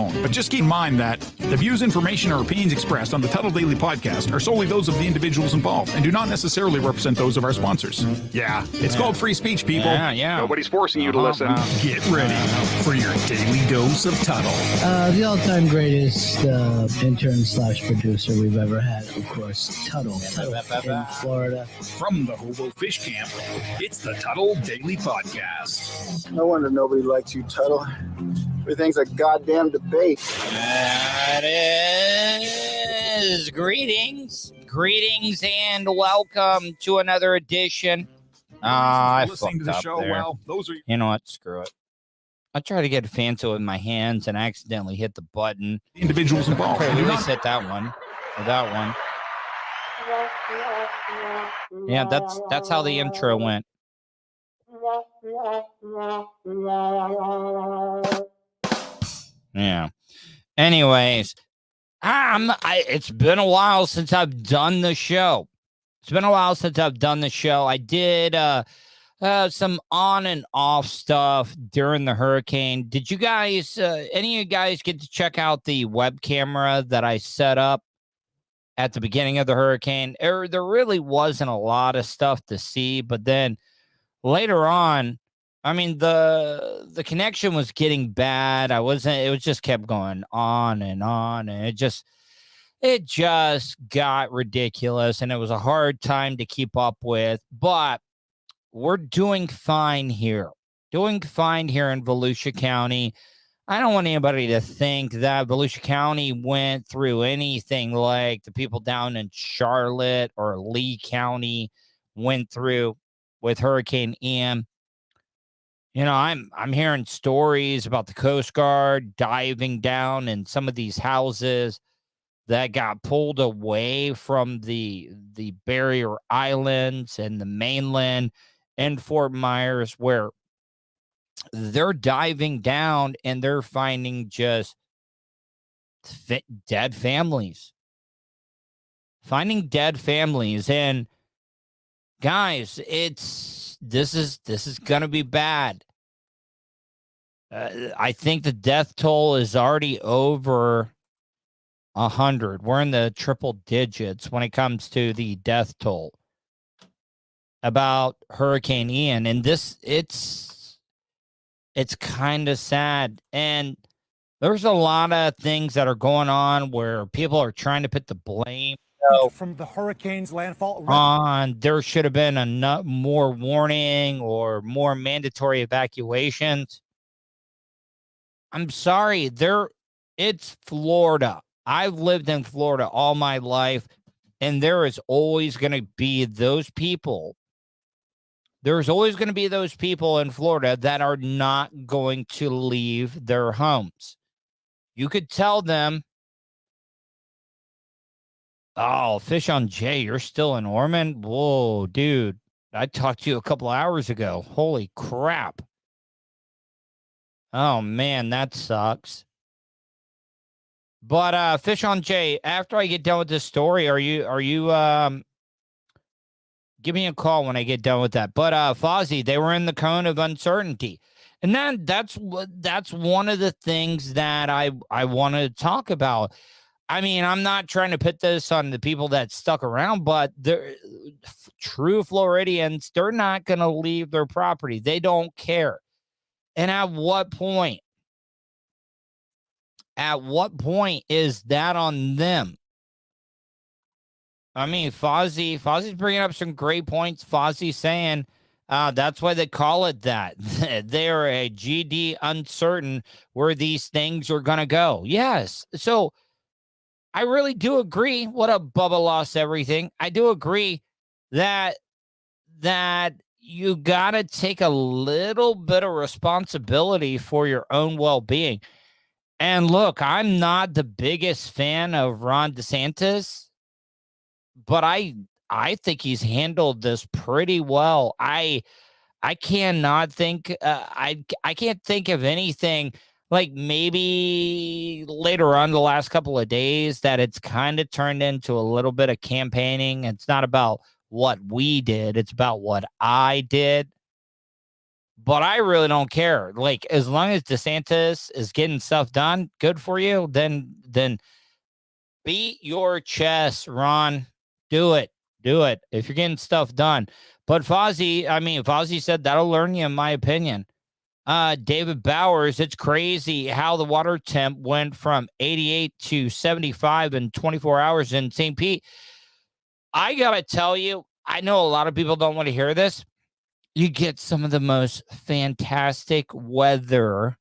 But just keep in mind that the views, information, or opinions expressed on the Tuddle Daily Podcast are solely those of the individuals involved and do not necessarily represent those of our sponsors. Yeah, it's called free speech, people. Yeah. Nobody's forcing you to listen. Get ready for your daily dose of Tuddle. The all-time greatest intern/producer we've ever had, of course, Tuddle in Florida. From the Hobo Fish Camp, it's the Tuddle Daily Podcast. No wonder nobody likes you, Tuddle. Everything's a goddamn debate. That is greetings, and welcome to another edition. I listening to the show. There. Well, those are you know what? Screw it. I tried to get fancy with my hands and accidentally hit the button. Individuals involved. Okay, at least hit that one. Or that one. Yeah, that's how the intro went. Yeah. Anyways, it's been a while since I've done the show. I did some on and off stuff during the hurricane. Did you guys, any of you guys get to check out the web camera that I set up at the beginning of the hurricane? There really wasn't a lot of stuff to see, but then later on, I mean, the connection was getting bad. It was just kept going on, and it just got ridiculous, and it was a hard time to keep up with, but we're doing fine here in Volusia County. I don't want anybody to think that Volusia County went through anything like the people down in Charlotte or Lee County went through with Hurricane Ian. You know, I'm hearing stories about the Coast Guard diving down in some of these houses that got pulled away from the barrier islands and the mainland and Fort Myers, where they're diving down and they're finding just dead families. And guys, this is gonna be bad. I think the death toll is already over 100. We're in the triple digits when it comes to the death toll about Hurricane Ian, and it's kind of sad. And there's a lot of things that are going on where people are trying to put the blame from the hurricane's landfall on. There should have been more warning or more mandatory evacuations. I'm sorry, it's Florida. I've lived in Florida all my life, and there is always going to be those people. There's always going to be those people in Florida that are not going to leave their homes. You could tell them, oh, Fish on Jay, you're still in Ormond? Whoa, dude. I talked to you a couple hours ago. Holy crap. Oh, man, that sucks. But Fish on Jay, after I get done with this story, are you give me a call when I get done with that. But Fozzie, they were in the cone of uncertainty. And then that's one of the things that I want to talk about. I mean, I'm not trying to put this on the people that stuck around, but they're true Floridians. They're not going to leave their property. They don't care. And at what point? At what point is that on them? I mean, Fozzie's bringing up some great points. Fozzie's saying that's why they call it that. They're a GD uncertain where these things are going to go. Yes. So I really do agree. What up, Bubba Lost Everything? I do agree that you got to take a little bit of responsibility for your own well-being. And look, I'm not the biggest fan of Ron DeSantis, but I think he's handled this pretty well. I cannot think I can't think of anything, like maybe later on the last couple of days, that it's kind of turned into a little bit of campaigning. It's not about what we did, it's about what I did. but I really don't care. Like, as long as DeSantis is getting stuff done, good for you. Then beat your chest, Ron. Do it. If you're getting stuff done. But Fozzie said that'll learn you, in my opinion. David Bowers, it's crazy how the water temp went from 88 to 75 in 24 hours in St. Pete. I gotta tell you, I know a lot of people don't want to hear this. You get some of the most fantastic weather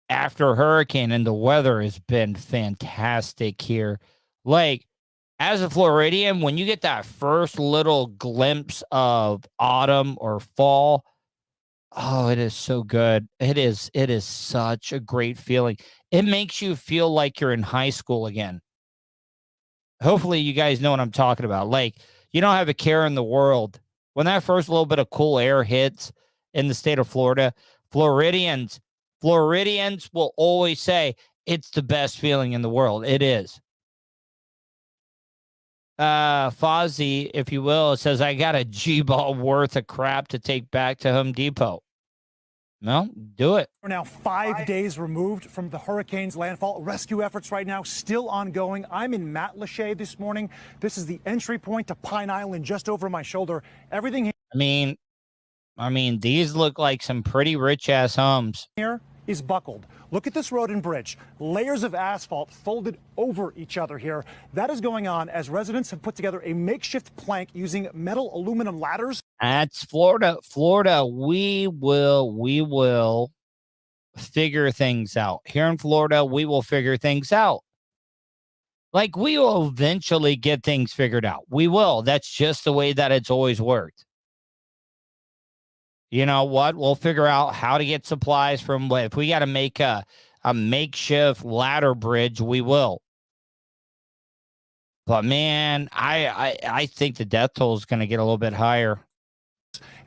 after a hurricane, and the weather has been fantastic here. Like, as a Floridian, when you get that first little glimpse of autumn or fall, oh, it is so good. It is such a great feeling. It makes you feel like you're in high school again. Hopefully you guys know what I'm talking about. Like, you don't have a care in the world. When that first little bit of cool air hits in the state of Florida, Floridians will always say it's the best feeling in the world. It is. Fozzie, if you will, says, I got a G-ball worth of crap to take back to Home Depot. No, do it. We're now 5 days removed from the hurricane's landfall. Rescue efforts right now still ongoing. I'm in Matlacha this morning. This is the entry point to Pine Island, just over my shoulder. Everything I mean, these look like some pretty rich-ass homes. Here is buckled. Look at this road and bridge. Layers of asphalt folded over each other here. That is going on as residents have put together a makeshift plank using metal aluminum ladders. That's Florida. We will figure things out. Here in Florida, we will figure things out. Like, we will eventually get things figured out. We will. That's just the way that it's always worked. You know what? We'll figure out how to get supplies from, if we got to make a makeshift ladder bridge, we will. But man, I think the death toll is going to get a little bit higher.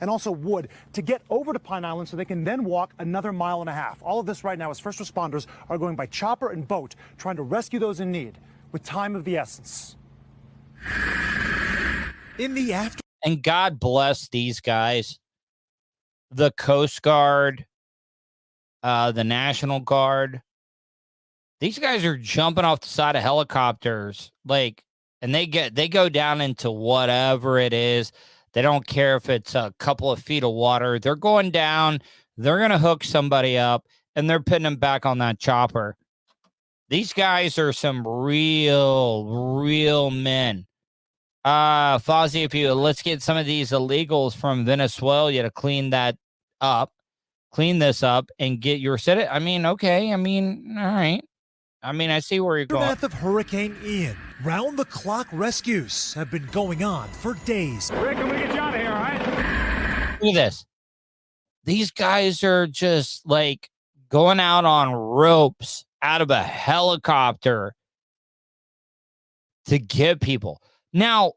And also wood to get over to Pine Island so they can then walk another 1.5 miles. All of this right now as first responders are going by chopper and boat trying to rescue those in need with time of the essence. In the after. And God bless these guys. The Coast Guard, the National Guard. These guys are jumping off the side of helicopters, like, and they go down into whatever it is. They don't care if it's a couple of feet of water. They're going down. They're going to hook somebody up, and they're putting them back on that chopper. These guys are some real men. Fozzie, let's get some of these illegals from Venezuela to clean this up and get your set. Okay. All right. I see where you're going. Aftermath of Hurricane Ian, round-the-clock rescues have been going on for days. Rick, I'm gonna get you out of here, all right? Look at this. These guys are just like going out on ropes out of a helicopter to get people. Now,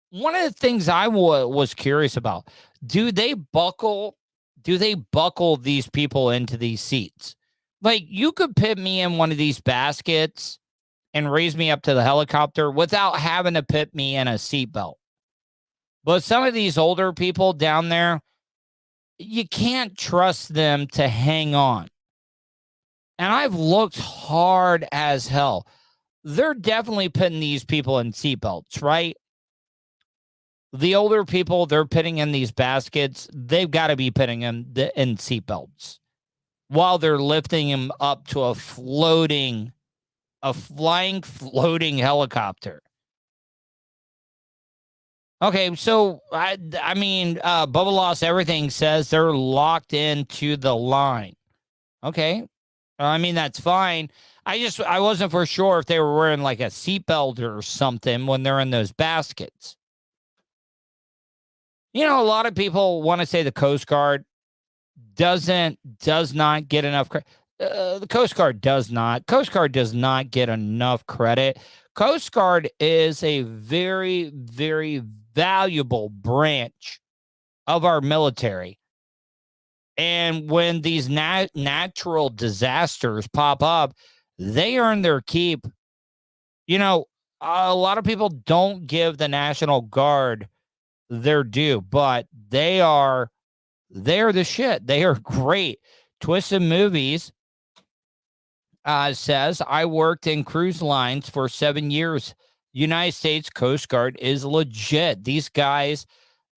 one of the things I was curious about, do they buckle these people into these seats? Like, you could put me in one of these baskets and raise me up to the helicopter without having to put me in a seatbelt. But some of these older people down there, you can't trust them to hang on. And I've looked hard as hell. They're definitely putting these people in seatbelts, right? The older people they're putting in these baskets, they've got to be putting them in seatbelts while they're lifting them up to a flying floating helicopter. Okay, so Bubba Lost Everything says they're locked into the line. Okay, that's fine. I wasn't for sure if they were wearing like a seatbelt or something when they're in those baskets. You know, a lot of people want to say the Coast Guard does not get enough credit. The Coast Guard does not. Coast Guard does not get enough credit. Coast Guard is a very, very valuable branch of our military. And when these natural disasters pop up, they earn their keep. You know, a lot of people don't give the National Guard their due, but they are They're the shit. They are great. Twisted Movies says, I worked in cruise lines for 7 years. United States Coast Guard is legit. These guys,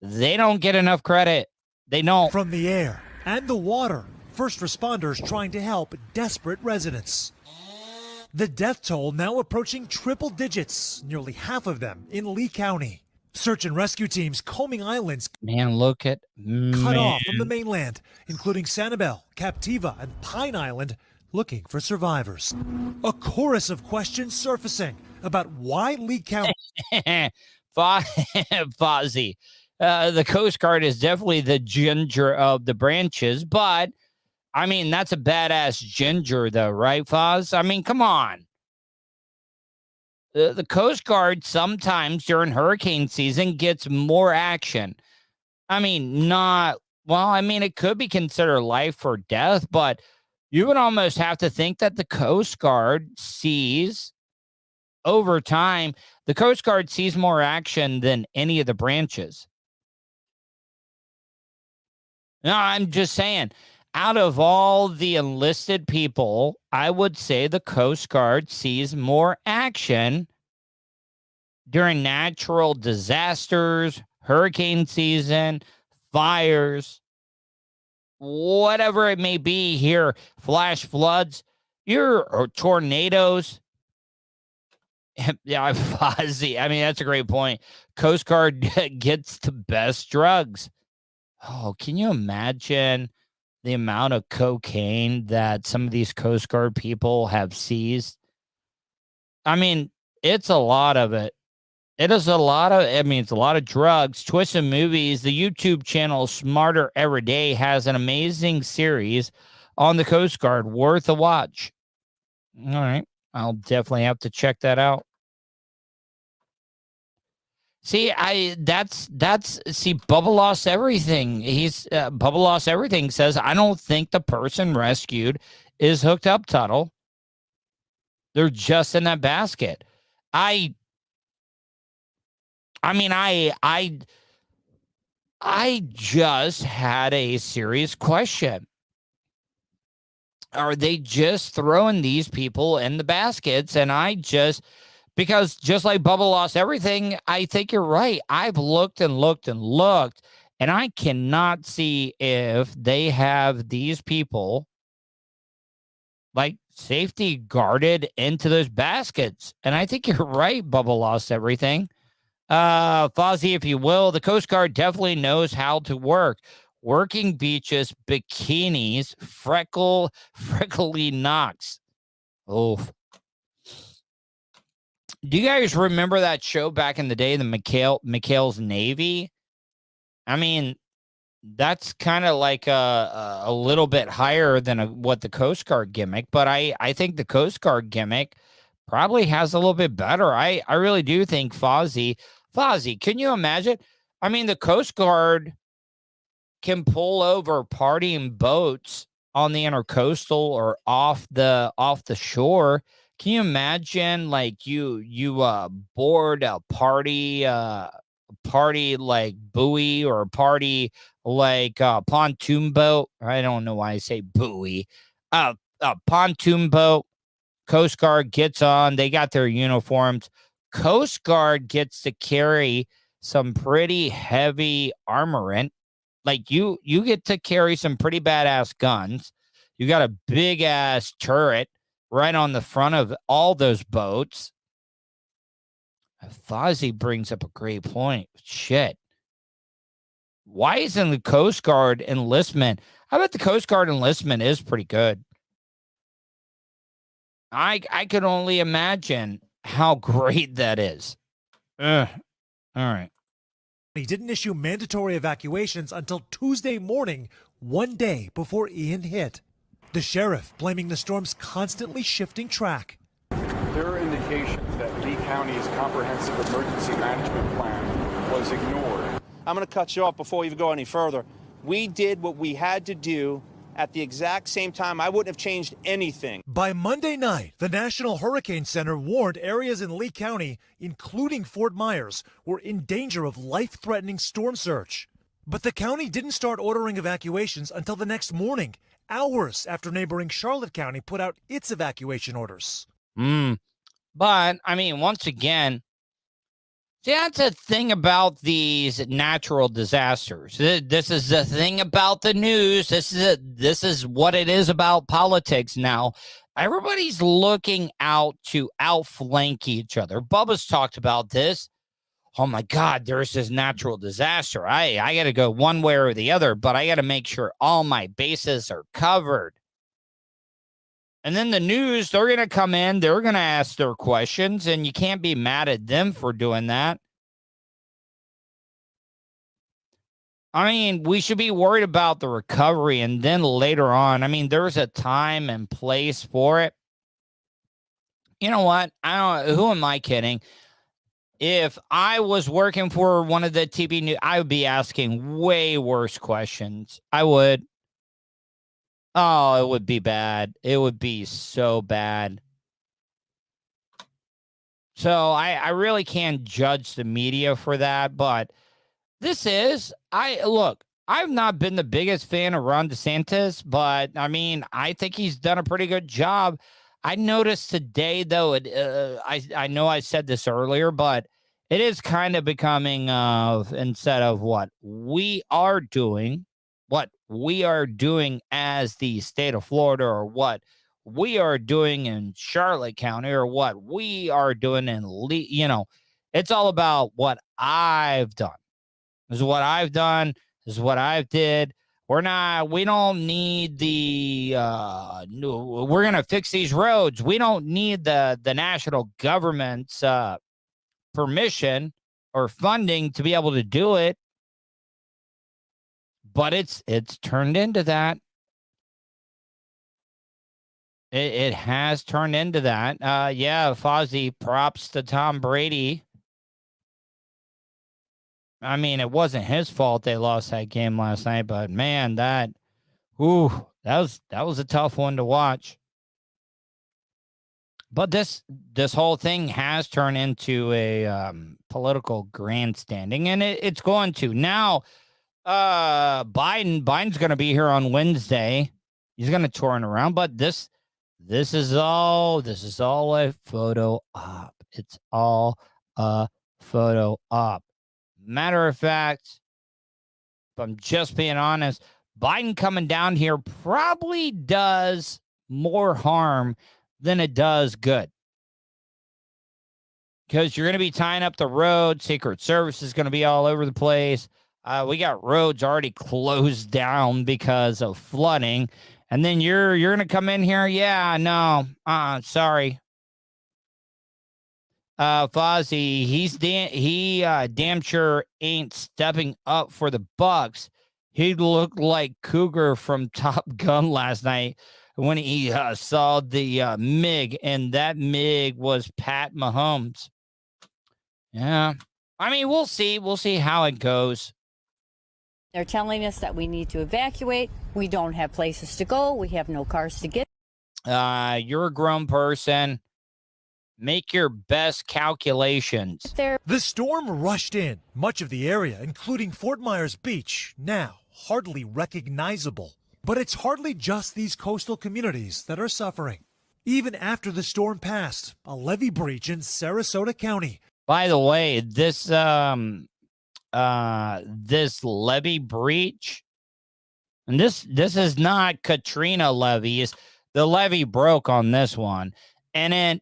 they don't get enough credit. They don't. From the air and the water, first responders trying to help desperate residents. The death toll now approaching triple digits, nearly half of them in Lee County. Search and rescue teams combing islands Man, look at cut off from the mainland, including Sanibel, Captiva, and Pine Island, looking for survivors. A chorus of questions surfacing about why Lee County Fozzie. The Coast Guard is definitely the ginger of the branches, but I mean, that's a badass ginger, though, right, Foz? I mean, come on. The Coast Guard sometimes during hurricane season gets more action. I mean, it could be considered life or death, but you would almost have to think that the Coast Guard sees over time, the Coast Guard sees more action than any of the branches. No, I'm just saying, out of all the enlisted people, I would say the Coast Guard sees more action during natural disasters, hurricane season, fires, whatever it may be here, flash floods, or tornadoes. Yeah, Fozzie. I mean, that's a great point. Coast Guard gets the best drugs. Oh, can you imagine the amount of cocaine that some of these Coast Guard people have seized? I mean, it's a lot of it. It's a lot of drugs. Twisted Movies, the YouTube channel Smarter Every Day, has an amazing series on the Coast Guard worth a watch. All right. I'll definitely have to check that out. See, Bubba Lost Everything. Bubba Lost Everything says, I don't think the person rescued is hooked up, Tuddle. They're just in that basket. I just had a serious question. Are they just throwing these people in the baskets? And because just like Bubba Lost Everything, I think you're right. I've looked and looked and looked, and I cannot see if they have these people like safety guarded into those baskets. And I think you're right, Bubba Lost Everything. Fozzie, if you will, the Coast Guard definitely knows how to work. Working beaches, bikinis, freckly knocks. Oh. Do you guys remember that show back in the day, the McHale's Navy? I mean, that's kind of like a little bit higher than what the Coast Guard gimmick, but I think the Coast Guard gimmick probably has a little bit better. I really do think Fozzie, can you imagine? I mean, the Coast Guard can pull over partying boats on the intercoastal or off the shore. Can you imagine, like, you board a party like buoy or a party like pontoon boat? I don't know why I say buoy. A pontoon boat. Coast Guard gets on. They got their uniforms. Coast Guard gets to carry some pretty heavy armament. Like, you get to carry some pretty badass guns. You got a big ass turret right on the front of all those boats. Fozzie brings up a great point. Shit. Why isn't the Coast Guard enlistment? I bet the Coast Guard enlistment is pretty good. I could only imagine how great that is. All right. He didn't issue mandatory evacuations until Tuesday morning, one day before Ian hit. The sheriff blaming the storm's constantly shifting track. There are indications that Lee County's comprehensive emergency management plan was ignored. I'm going to cut you off before we even go any further. We did what we had to do at the exact same time. I wouldn't have changed anything. By Monday night, the National Hurricane Center warned areas in Lee County, including Fort Myers, were in danger of life-threatening storm surge. But the county didn't start ordering evacuations until the next morning, hours after neighboring Charlotte County put out its evacuation orders. But, I mean, once again, see, that's the thing about these natural disasters. This is the thing about the news. This is what it is about politics now. Everybody's looking out to outflank each other. Bubba's talked about this. Oh, my God, there's this natural disaster. I got to go one way or the other, but I got to make sure all my bases are covered. And then the news, they're going to come in, they're going to ask their questions, and you can't be mad at them for doing that. I mean, we should be worried about the recovery, and then later on, I mean, there's a time and place for it. You know what? Who am I kidding? If I was working for one of the TV news, I would be asking way worse questions. I would. Oh, it would be bad. It would be so bad. So I really can't judge the media for that, but I've not been the biggest fan of Ron DeSantis, but I mean, I think he's done a pretty good job. I noticed today, though, I know I said this earlier, but it is kind of becoming instead of what we are doing as the state of Florida, or what we are doing in Charlotte County, or what we are doing in it's all about what I've done. This is what I've done. This is what I've did. We don't need we're going to fix these roads. We don't need the national government's permission or funding to be able to do it. But it's turned into that. It has turned into that. Yeah, Fozzie, props to Tom Brady. I mean, it wasn't his fault they lost that game last night, but man, that was a tough one to watch. But this whole thing has turned into a political grandstanding, and it's going to now. Biden's going to be here on Wednesday. He's going to tour around, but this is all a photo op. It's all a photo op. Matter of fact, if I'm just being honest, Biden coming down here probably does more harm than it does good. Because you're going to be tying up the road. Secret Service is going to be all over the place. We got roads already closed down because of flooding. And then you're going to come in here? Yeah, no. Sorry. Fozzie, he damn sure ain't stepping up for the Bucks. He looked like Cougar from Top Gun last night when he saw the MiG, and that MiG was Pat Mahomes. Yeah. I mean, we'll see. We'll see how it goes. They're telling us that we need to evacuate. We don't have places to go. We have no cars to get. You're a grown person. Make your best calculations. The storm rushed in. Much of the area, including Fort Myers Beach, now hardly recognizable. But it's hardly just these coastal communities that are suffering. Even after the storm passed, a levee breach in Sarasota County. By the way, this levee breach, and this is not Katrina levees. The levee broke on this one, and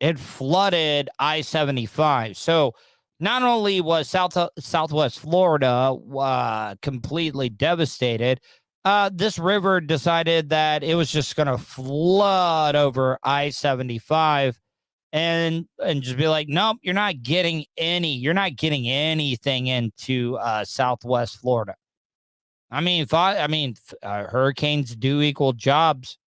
it flooded I-75. So not only was Southwest Florida completely devastated, this river decided that it was just going to flood over I-75 and just be like, nope, you're not getting anything into Southwest Florida. I mean, hurricanes do equal jobs.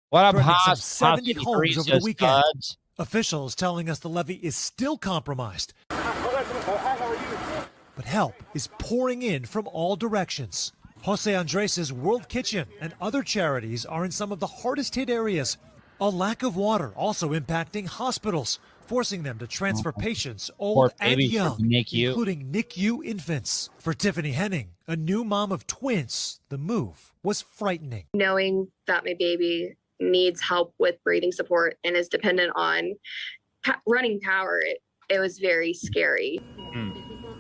What up, Haas? 70 homes over the weekend. Studs. Officials telling us the levee is still compromised. But help is pouring in from all directions. Jose Andres' World Kitchen and other charities are in some of the hardest hit areas. A lack of water also impacting hospitals. forcing them to transfer patients old Poor and babies young, from NICU. including NICU infants. For Tiffany Henning, a new mom of twins, the move was frightening. Knowing that my baby needs help with breathing support and is dependent on running power, it was very scary.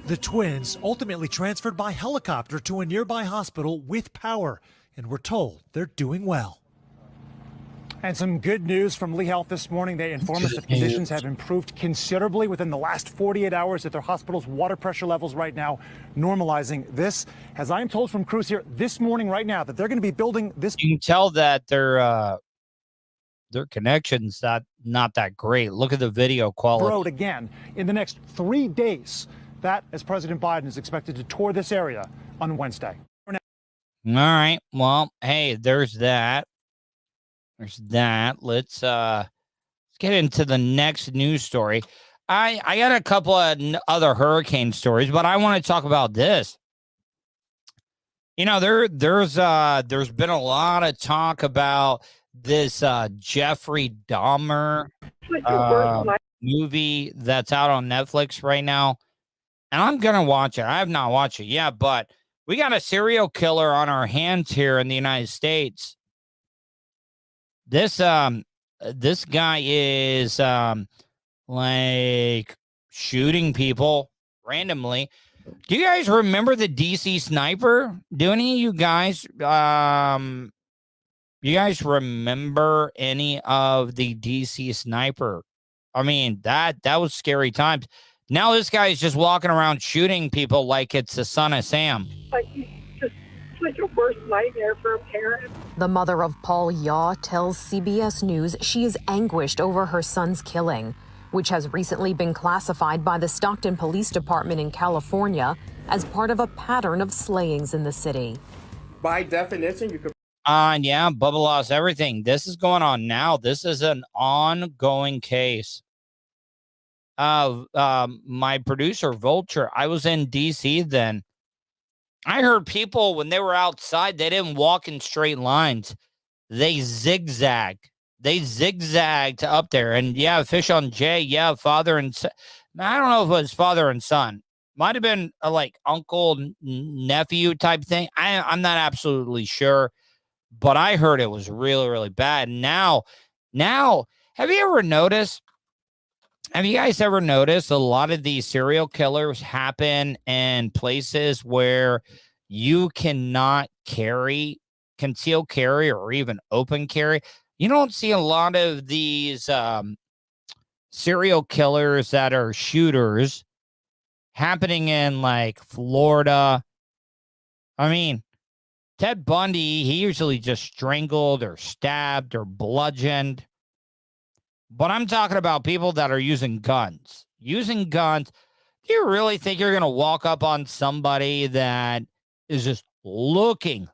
The twins ultimately transferred by helicopter to a nearby hospital with power, and we're told they're doing well. And some good news from Lee Health this morning. They inform us that conditions have improved considerably within the last 48 hours at their hospital's water pressure levels right now, normalizing this. As I'm told from crews here this morning right now that they're going to be building this. You can tell that their connection's not that great. Look at the video quality. Road again in the next 3 days. That, as President Biden is expected to tour this area on Wednesday. All right. Well, hey, there's that. There's that. Let's get into the next news story. I got a couple of other hurricane stories, but I want to talk about this. You know, there's been a lot of talk about this Jeffrey Dahmer movie that's out on Netflix right now. And I'm going to watch it. I have not watched it yet, but we got a serial killer on our hands here in the United States. This guy is like shooting people randomly. Do you guys remember the DC sniper? Do any of you guys remember any of the DC sniper? I mean, that was scary times. Now this guy is just walking around shooting people like it's the son of Sam. It's like a worst nightmare for a parent. The mother of Paul Yaw tells CBS News she is anguished over her son's killing, which has recently been classified by the Stockton Police Department in California as part of a pattern of slayings in the city. By definition, you could. Yeah, Bubba lost everything. This is going on now. This is an ongoing case. My producer, Vulture, I was in D.C. then. I heard people, when they were outside, they didn't walk in straight lines. They zigzagged. They zigzagged up there. And, yeah, Fish on J, yeah, father and son. I don't know if it was father and son. Might have been a, like, uncle, nephew type thing. I'm not absolutely sure. But I heard it was really, really bad. Now, have you ever noticed? Have you guys ever noticed a lot of these serial killers happen in places where you cannot conceal carry, or even open carry? You don't see a lot of these serial killers that are shooters happening in like Florida. I mean, Ted Bundy, he usually just strangled or stabbed or bludgeoned. But I'm talking about people that are using guns. Using guns. Do you really think you're going to walk up on somebody that is just looking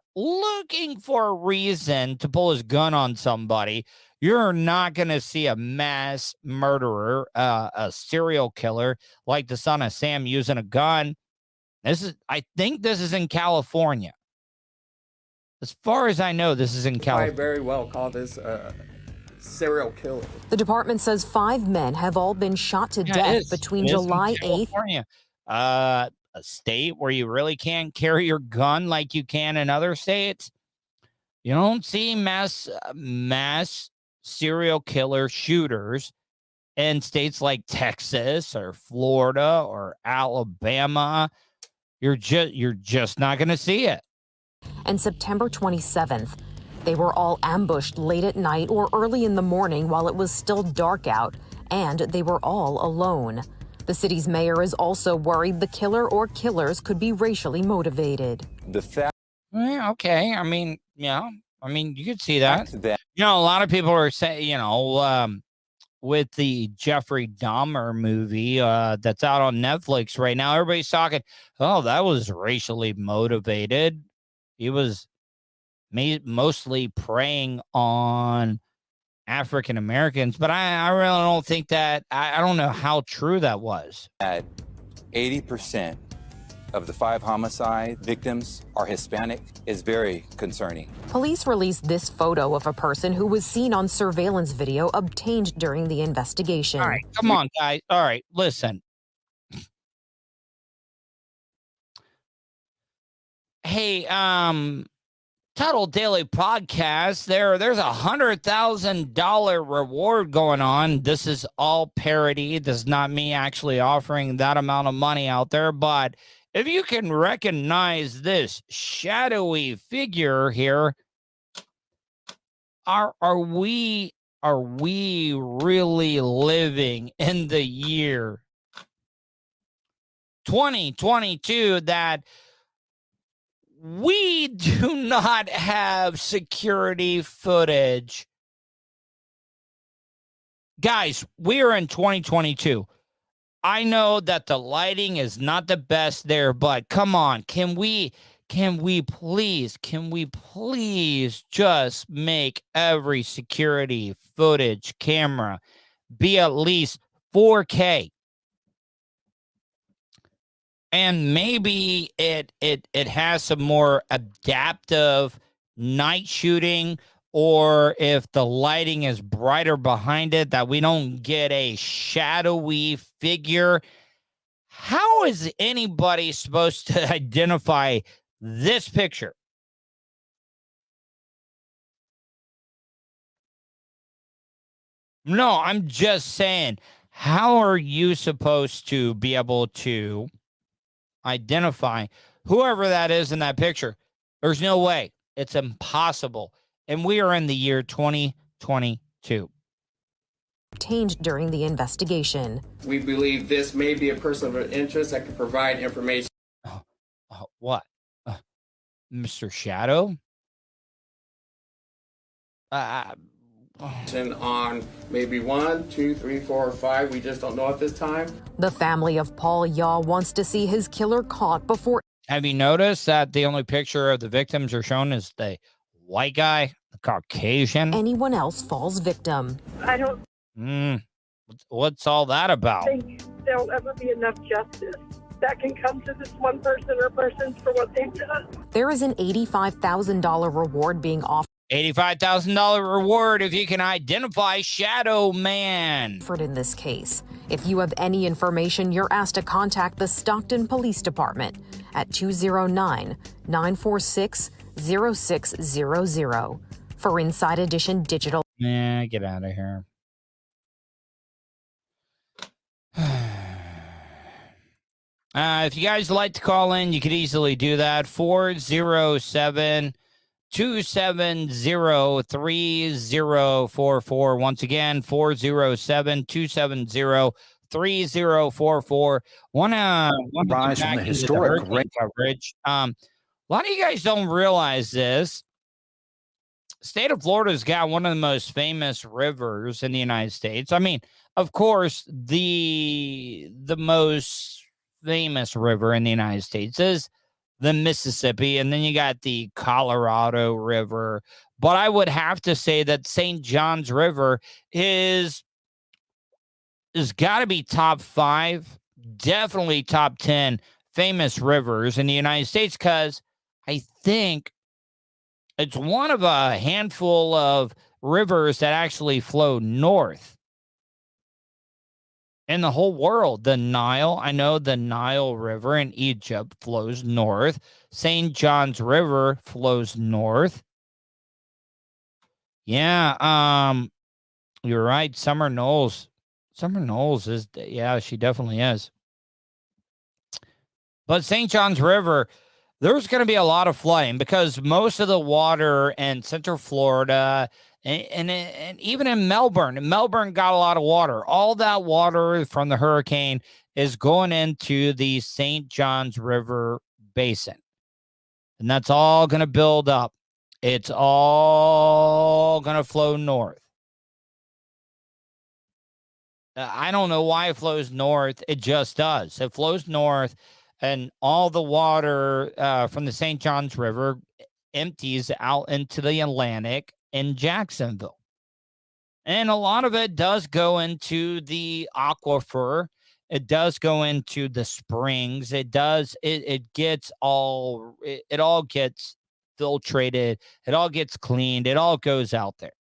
for a reason to pull his gun on somebody? You're not going to see a mass murderer, a serial killer like the son of Sam using a gun. I think this is in California. As far as I know, this is in California. I very well call this serial killer. The department says 5 men have all been shot to death between July 8th. A state where you really can't carry your gun like you can in other states. You don't see mass serial killer shooters in states like Texas or Florida or Alabama. You're just not going to see it. And September 27th, they were all ambushed late at night or early in the morning while it was still dark out, and they were all alone. The city's mayor is also worried the killer or killers could be racially motivated. Okay. I mean, yeah. I mean, you could see that. You know, a lot of people are saying, with the Jeffrey Dahmer movie that's out on Netflix right now, everybody's talking, oh, that was racially motivated. He was mostly preying on African Americans, but I really don't think that. I don't know how true that was. At 80% of the 5 homicide victims are Hispanic is very concerning. Police released this photo of a person who was seen on surveillance video obtained during the investigation. All right, come on, guys. All right, listen. Hey, Tuddle Daily Podcast. There's $100,000 reward going on. This is all parody. This is not me actually offering that amount of money out there, but if you can recognize this shadowy figure here, are we really living in the year 2022 that we do not have security footage? Guys, we are in 2022. I know that the lighting is not the best there, but come on, can we please just make every security footage camera be at least 4K? And maybe it has some more adaptive night shooting, or if the lighting is brighter behind it, that we don't get a shadowy figure. How is anybody supposed to identify this picture? No, I'm just saying, how are you supposed to be able to identify whoever that is in that picture? There's no way. It's impossible. And we are in the year 2022. Obtained during the investigation. We believe this may be a person of interest that can provide information. What? Mr. Shadow? On maybe 1, 2, 3, 4, or 5. We just don't know at this time. The family of Paul Yaw wants to see his killer caught before. Have you noticed that the only picture of the victims are shown is the white guy, the Caucasian? Anyone else falls victim. I don't What's all that about? think there'll ever be enough justice that can come to this one person or persons for what they've done. There is an $85,000 reward being offered. $85,000 reward if you can identify Shadow Man. In this case, if you have any information, you're asked to contact the Stockton Police Department at 209-946-0600 for Inside Edition Digital. Yeah, get out of here. If you guys like to call in, you could easily do that. 407-270-3044. Once again, 407-270-3044. Wanna rise from the historic coverage. A lot of you guys don't realize this. State of Florida's got one of the most famous rivers in the United States. I mean, of course, the most famous river in the United States is the Mississippi, and then you got the Colorado River. But I would have to say that St. John's River is got to be top 5, definitely top 10 famous rivers in the United States, because I think it's one of a handful of rivers that actually flow north in the whole world. The Nile, I know the Nile River in Egypt flows north. St. John's River flows north. Yeah, you're right. Summer Knowles is, yeah, she definitely is. But St. John's River, there's going to be a lot of flooding because most of the water in Central Florida and even in Melbourne got a lot of water. All that water from the hurricane is going into the St. John's River basin. And that's all going to build up. It's all going to flow north. I don't know why it flows north. It just does. It flows north, and all the water from the St. John's River empties out into the Atlantic in Jacksonville. And a lot of it does go into the aquifer It does go into the springs. It does. It all gets filtrated. It all gets cleaned. It all goes out there.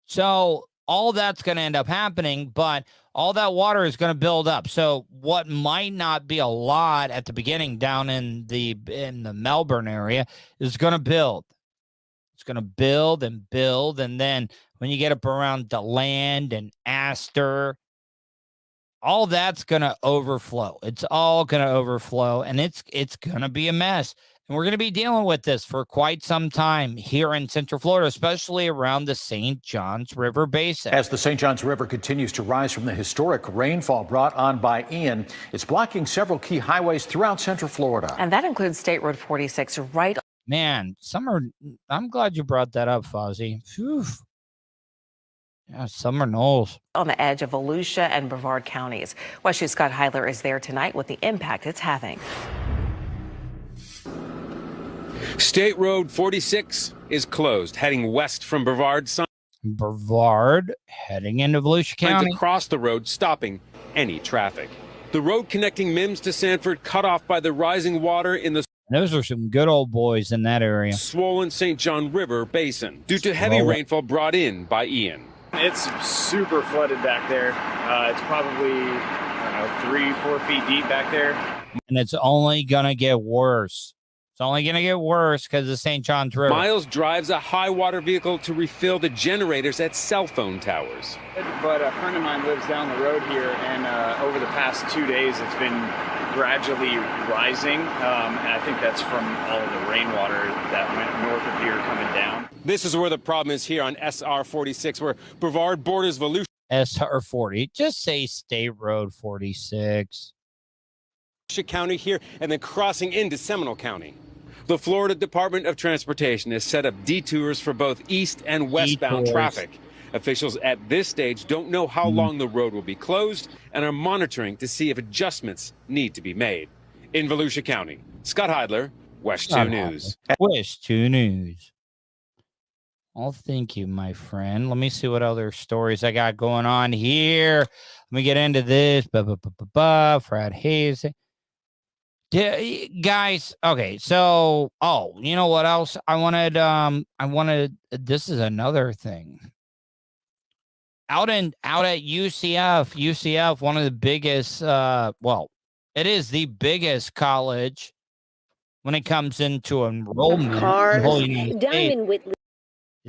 So all that's going to end up happening, but all that water is going to build up. So what might not be a lot at the beginning down in the Melbourne area is going to build. It's going to build and build. And then when you get up around DeLand and Astor, all that's going to overflow. It's all going to overflow, and it's going to be a mess. And we're going to be dealing with this for quite some time here in Central Florida, especially around the St. Johns River Basin. As the St. Johns River continues to rise from the historic rainfall brought on by Ian, it's blocking several key highways throughout Central Florida. And that includes State Road 46 right. Man, I'm glad you brought that up, Fozzie. Phew. Yeah, Summer Knolls. On the edge of Volusia and Brevard counties. WESH 2's Scott Heidler is there tonight with the impact it's having. State Road 46 is closed, heading west from Brevard. Brevard, heading into Volusia County. Across the road, stopping any traffic. The road connecting Mims to Sanford cut off by the rising water in the Those are some good old boys in that area. swollen St. John River Basin due to heavy rainfall brought in by Ian. It's super flooded back there. It's probably, 3-4 feet deep back there. And it's only going to get worse. It's only going to get worse because of St. John's River. Miles drives a high water vehicle to refill the generators at cell phone towers. But a friend of mine lives down the road here, and over the past 2 days, it's been gradually rising. And I think that's from all of the rainwater that went north of here coming down. This is where the problem is here on SR 46, where Brevard borders Volusia. SR 40. Just say State Road 46. County here and then crossing into Seminole County. The Florida Department of Transportation has set up detours for both east and westbound traffic. Officials at this stage don't know how long the road will be closed and are monitoring to see if adjustments need to be made. In Volusia County, Scott Heidler, WESH 2 News. WESH 2 News. Well, thank you, my friend. Let me see what other stories I got going on here. Let me get into this. Fred Hayes. Guys, okay, so you know what else I wanted? This is another thing. Out at UCF, one of the biggest it is the biggest college when it comes into enrollment. Diamond Whitley.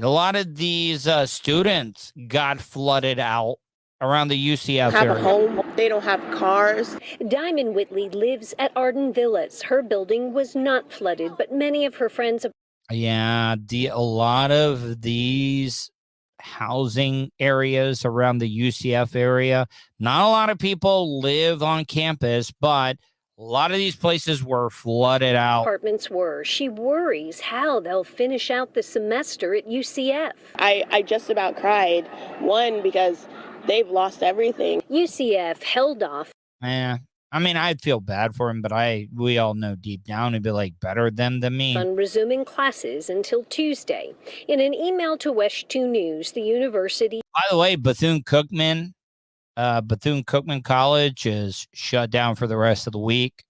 A lot of these students got flooded out around the UCF Have area. a home. They don't have cars. Diamond Whitley lives at Arden Villas. Her building was not flooded, but many of her friends. Yeah, a lot of these housing areas around the UCF area, not a lot of people live on campus, but a lot of these places were flooded out. Apartments were. She worries how they'll finish out the semester at UCF. I just about cried. One, because they've lost everything. UCF held off. Yeah, I mean, I'd feel bad for him, but we all know deep down he'd be like better than me. On resuming classes until Tuesday. In an email to WESH 2 News, the university. By the way, Bethune-Cookman College is shut down for the rest of the week.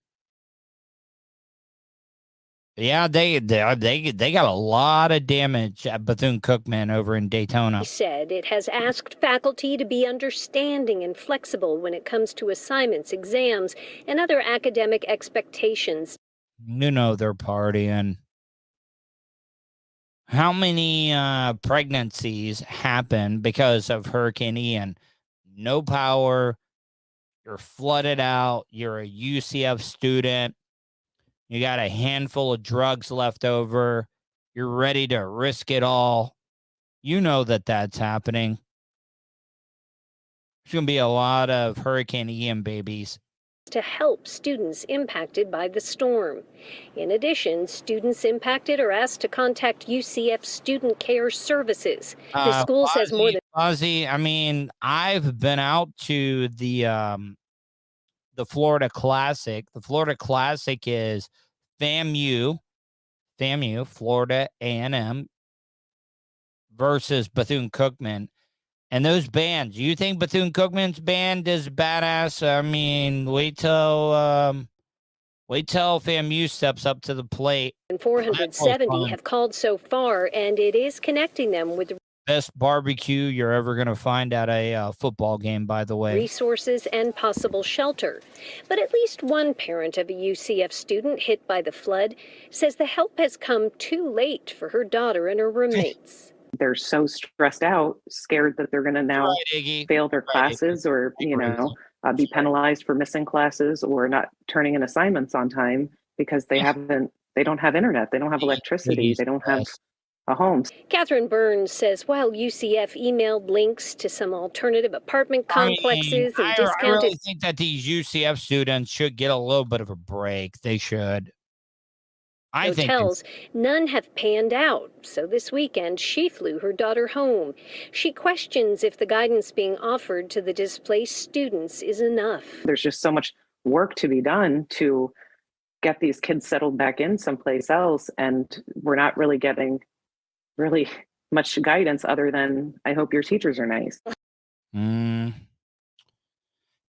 Yeah, they got a lot of damage at Bethune-Cookman over in Daytona. He said it has asked faculty to be understanding and flexible when it comes to assignments, exams, and other academic expectations. You know they're partying. How many pregnancies happen because of Hurricane Ian? No power. You're flooded out. You're a UCF student. You got a handful of drugs left over. You're ready to risk it all. You know that's happening. There's going to be a lot of Hurricane Ian babies. To help students impacted by the storm. In addition, students impacted are asked to contact UCF Student Care Services. The school says more than... Ozzy, I mean, I've been out to the Florida Classic. The Florida Classic is FAMU, Florida A&M versus Bethune-Cookman. And those bands, you think Bethune-Cookman's band is badass? I mean, wait till FAMU steps up to the plate. And 470 have called so far, and it is connecting them with Best barbecue you're ever going to find at a football game, by the way. resources and possible shelter. But at least one parent of a UCF student hit by the flood says the help has come too late for her daughter and her roommates. They're so stressed out, scared that they're going to now fail their classes or, be penalized for missing classes or not turning in assignments on time because they don't have internet, they don't have electricity, they don't have a home. Catherine Burns says while UCF emailed links to some alternative apartment complexes and discounted... I really think that these UCF students should get a little bit of a break. They should. Hotels, none have panned out. So this weekend, she flew her daughter home. She questions if the guidance being offered to the displaced students is enough. There's just so much work to be done to get these kids settled back in someplace else. And we're not really getting really much guidance other than, I hope your teachers are nice.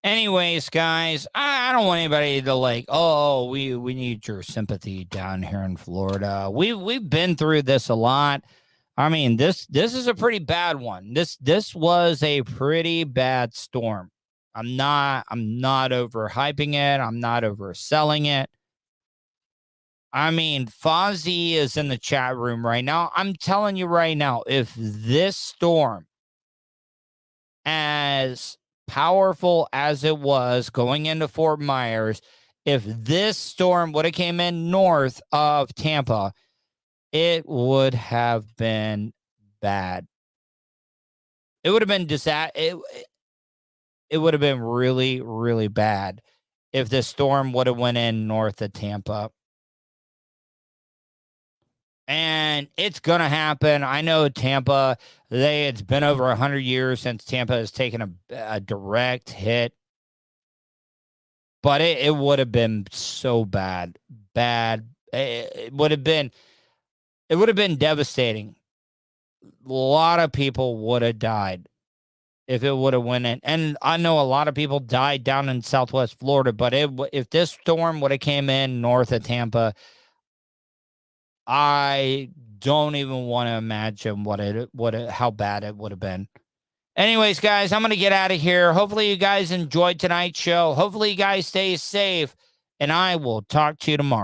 Anyways, guys, I don't want anybody to we need your sympathy down here in Florida. We've been through this a lot. I mean, this is a pretty bad one. This was a pretty bad storm. I'm not overhyping it. I'm not overselling it. I mean, Fozzie is in the chat room right now. I'm telling you right now, if this storm, as powerful as it was going into Fort Myers, if this storm would have came in north of Tampa, it would have been bad. It would have been it would have been really, really bad if the storm would have went in north of Tampa. And it's going to happen. I know Tampa, it's been over 100 years since Tampa has taken a direct hit. But it would have been so bad. It would have been devastating. A lot of people would have died if it would have went in. And I know a lot of people died down in Southwest Florida, but if this storm would have came in north of Tampa, I don't even want to imagine how bad it would have been. Anyways, guys, I'm going to get out of here. Hopefully you guys enjoyed tonight's show. Hopefully you guys stay safe, and I will talk to you tomorrow.